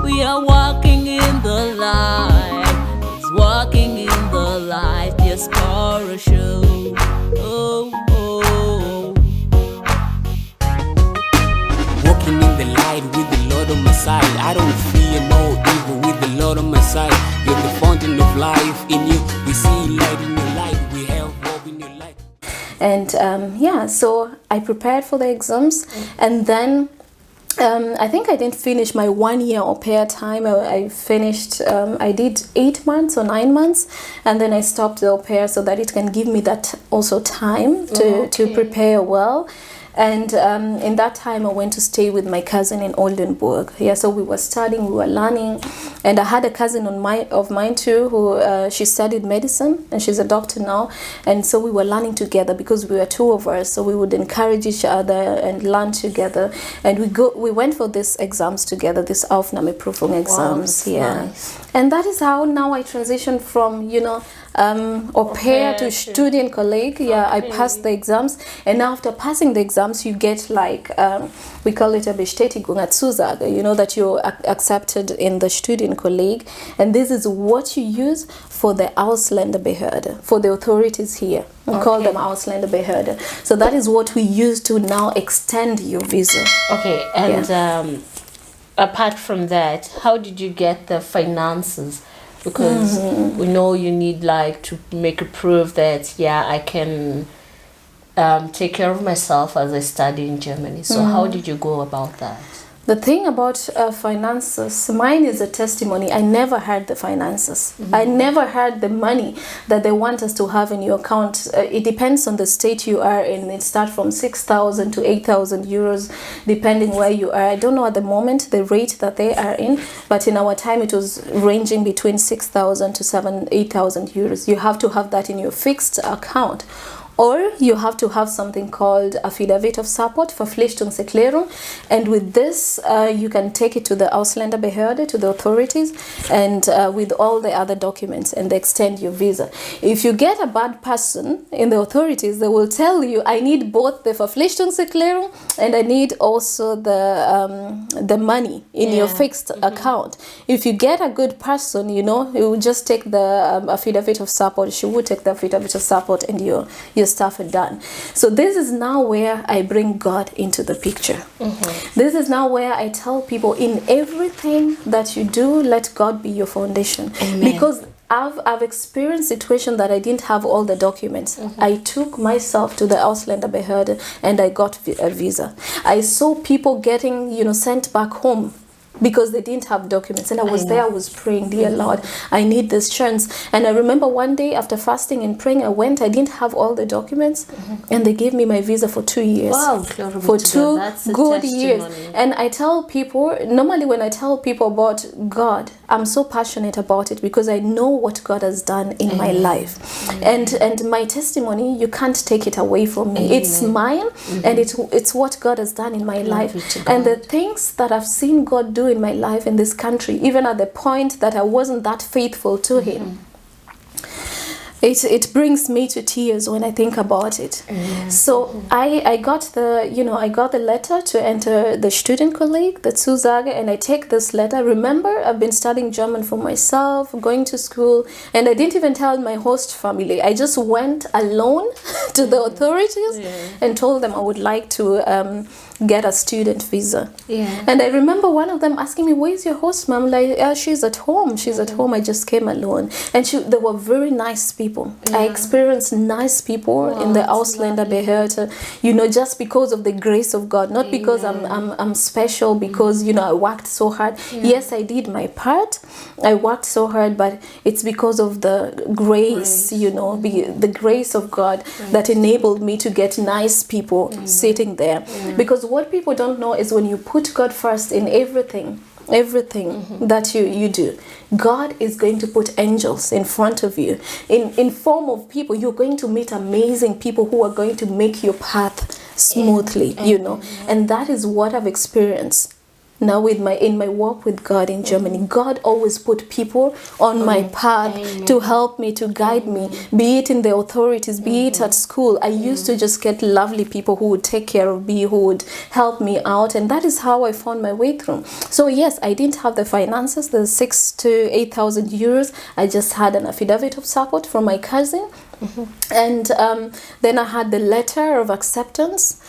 We are walking in the light. It's walking in the light. Just for a show. Oh, oh. Walking in the light with the Lord on my side. I don't fear no evil with the Lord on my side. You're the fountain of life in you. We see light in your light. We have hope in your light. And yeah, so I prepared for the exams, and then I think I didn't finish my 1 year au pair time. I finished, I did 8 months or 9 months, and then I stopped the au pair so that it can give me that also time to prepare well. And in that time, I went to stay with my cousin in Oldenburg. Yeah, so we were studying, we were learning, and I had a cousin of mine too who she studied medicine, and she's a doctor now. And so we were learning together because we were two of us. So we would encourage each other and learn together. And we went for these exams together, these Aufnahmeprüfung exams. Wow, yeah, nice. And that is how now I transitioned from au pair to student colleague. Yeah, I passed the exams, and after passing the exams, you get like we call it a Bestätigung, a Zusage. That you're accepted in the student colleague, and this is what you use for the Ausländerbehörde, for the authorities here. We call them Ausländerbehörde. So that is what we use to now extend your visa. Okay, and apart from that, how did you get the finances? Because we know you need like to make a proof that I can take care of myself as I study in Germany. So how did you go about that? The thing about finances, mine is a testimony. I never had the finances. I never had the money that they want us to have in your account. It depends on the state you are in. It starts from 6,000 to 8,000 euros, depending where you are. I don't know at the moment the rate that they are in, but in our time it was ranging between 6,000 to 8,000 euros. You have to have that in your fixed account. Or you have to have something called Affidavit of Support, Verpflichtungserklärung, and with this you can take it to the Ausländerbehörde, to the authorities, and with all the other documents, and they extend your visa. If you get a bad person in the authorities, they will tell you, I need both the Verpflichtungserklärung and I need also the money in your fixed account. If you get a good person, you will just take the Affidavit of Support. She would take the Affidavit of Support, and your stuff are done. So this is now where I bring God into the picture. This is now where I tell people, in everything that you do, let God be your foundation. Amen. Because I've experienced situation that I didn't have all the documents. I took myself to the Ausländerbehörde and I got a visa. I saw people getting sent back home because they didn't have documents, and I was praying, dear Lord, I need this chance. And I remember one day after fasting and praying, I didn't have all the documents, and they gave me my visa for 2 years. Wow, for 2 good years. And I tell people, normally when I tell people about God, I'm so passionate about it because I know what God has done in my life. And my testimony, you can't take it away from me. It's mine, and it's what God has done in my life. And the things that I've seen God do in my life in this country, even at the point that I wasn't that faithful to Him, it brings me to tears when I think about it. So I got the letter to enter the student colleague, the Zusage, and I take this letter. Remember, I've been studying German for myself, going to school, and I didn't even tell my host family. I just went alone to the authorities and told them I would like to get a student visa. And I remember one of them asking me, where's your host mom? Like, she's at home. She's at home. I just came alone. And they were very nice people. I experienced nice people in the Ausländerbehörde, just because of the grace of God, not because I'm special, because I worked so hard. Yes, I did my part. I worked so hard, but it's because of the grace, the grace of God that enabled me to get nice people sitting there. Because what people don't know is when you put God first in everything that you do, God is going to put angels in front of you in form of people. You're going to meet amazing people who are going to make your path smoothly, and that is what I've experienced now in my walk with God in Germany. God always put people on my path to help me, to guide me, be it in the authorities, be it at school. I used to just get lovely people who would take care of me, who would help me out, and that is how I found my way through. So yes, I didn't have the finances, the 6,000 to 8,000 euros. I just had an affidavit of support from my cousin. And then I had the letter of acceptance,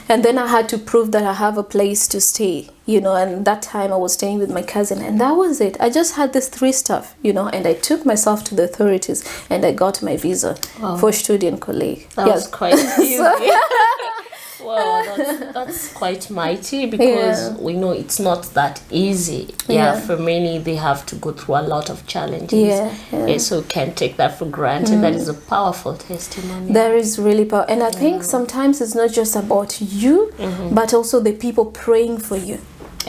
and then I had to prove that I have a place to stay, and that time I was staying with my cousin, and that was it. I just had this 3 stuff, and I took myself to the authorities and I got my visa for student colleague. That was quite easy. Wow, that's quite mighty, because we know it's not that easy. For many, they have to go through a lot of challenges. So can't take that for granted. That is a powerful testimony. There is really power. And I think sometimes it's not just about you, but also the people praying for you.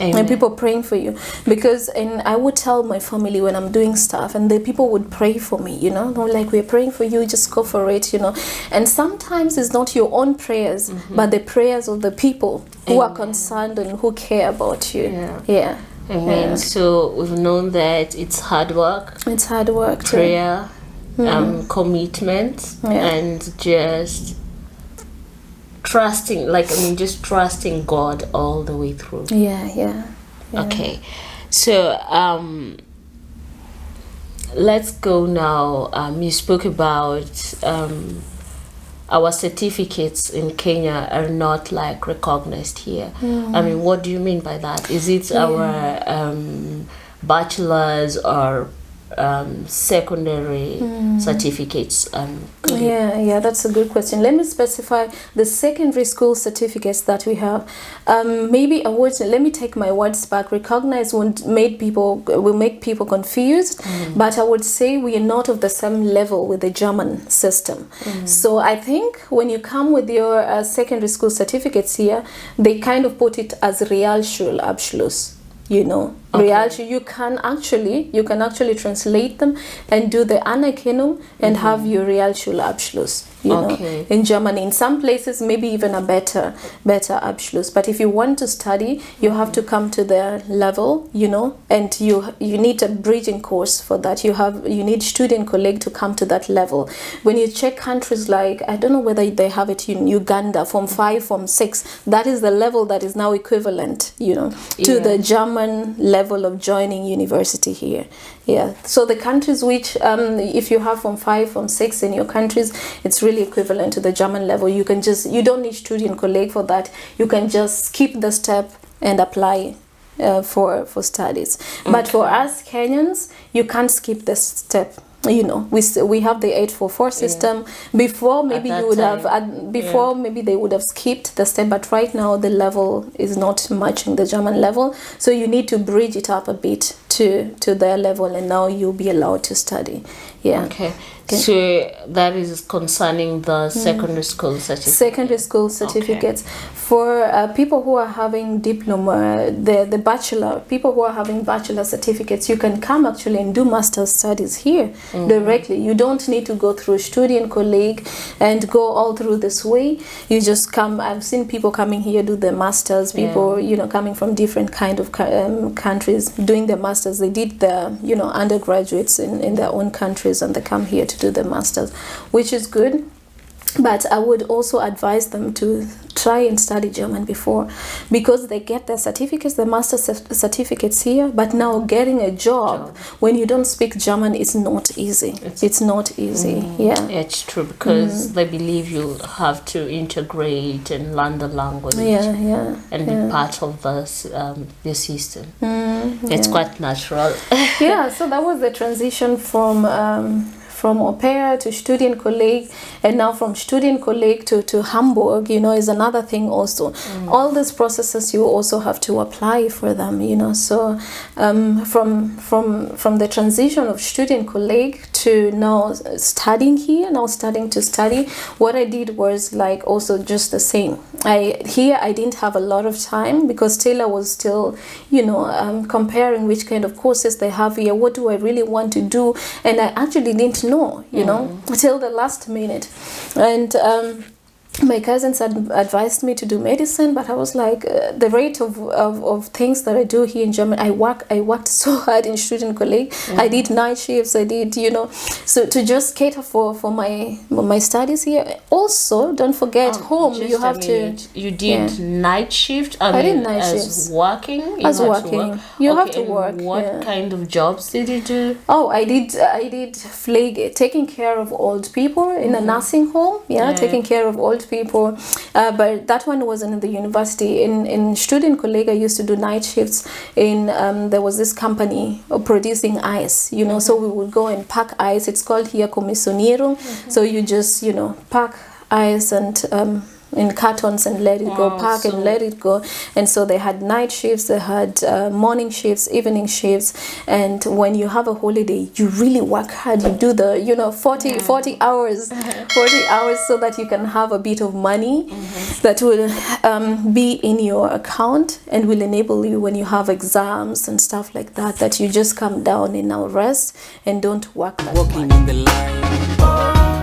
Amen. And people praying for you, because I would tell my family when I'm doing stuff, and the people would pray for me, they're like, we're praying for you, just go for it, and sometimes it's not your own prayers, but the prayers of the people who are concerned and who care about you. Amen. So we've known that it's hard work, prayer, commitment, and just trusting, just trusting God all the way through. Okay, so let's go now. You spoke about our certificates in Kenya are not recognized here. What do you mean by that? Is it our bachelor's or secondary certificates? That's a good question. Let me specify the secondary school certificates that we have. Maybe let me take my words back. Recognize will make people confused, but I would say we are not of the same level with the German system. So I think when you come with your secondary school certificates here, they kind of put it as Realschulabschluss. Realschule, you can actually translate them and do the Anerkennung and have your Realschulabschluss. In Germany, in some places maybe even a better Abschluss. But if you want to study, you have to come to their level, and you need a bridging course for that. You need student colleague to come to that level. When you check countries like, I don't know whether they have it in Uganda, Form 5, Form 6, that is the level that is now equivalent, to the German level of joining university here. So the countries which, if you have Form 5, Form 6 in your countries, it's really equivalent to the German level. You don't need student colleague for that. You can just skip the step and apply for studies. But for us Kenyans, you can't skip this step. We have the 844 system. Before maybe maybe they would have skipped the step, but right now the level is not matching the German level, so you need to bridge it up a bit to their level, and now you'll be allowed to study. Okay. So that is concerning the secondary school certificates. Secondary school certificates. For people who are having diploma, the bachelor, people who are having bachelor certificates, you can come actually and do master's studies here directly. You don't need to go through student colleague and go all through this way. You just come. I've seen people coming here do the masters. People, coming from different kind of countries doing the masters. They did the, undergraduates in their own countries, and they come here to do the masters, which is good. But I would also advise them to try and study German before, because they get their certificates, the master certificates here, but now getting a job when you don't speak German is not easy. It's not easy. It's true, because they believe you have to integrate and learn the language and be part of the system. It's quite natural. So that was the transition from au pair to student colleague, and now from student colleague to Hamburg, is another thing also. All these processes you also have to apply for them, So from the transition of student colleague to now studying here, starting to study, what I did was also just the same. I didn't have a lot of time, because still I was still, comparing which kind of courses they have here, what do I really want to do, and I actually didn't know, till the last minute. And my cousins had advised me to do medicine, but I was like, the rate of things that I do here in Germany, I worked so hard in Studienkolleg. I did night shifts, I did, so to just cater for my studies here. Also, don't forget, home, you have to... You did night shift? I did night shifts. As working? You have to work. What kind of jobs did you do? Oh, I did Pflege, taking care of old people in a nursing home, taking care of old people, but that one wasn't in the university. In Studienkolleg, I used to do night shifts in there was this company producing ice, so we would go and pack ice. It's called here Kommissionierung. So you just pack ice and in cartons and let it go, pack and let it go. And so they had night shifts, they had morning shifts, evening shifts, and when you have a holiday, you really work hard. You do the 40 hours 40 hours, so that you can have a bit of money that will be in your account and will enable you when you have exams and stuff like that you just come down and now rest and don't work that Walking much. in the light.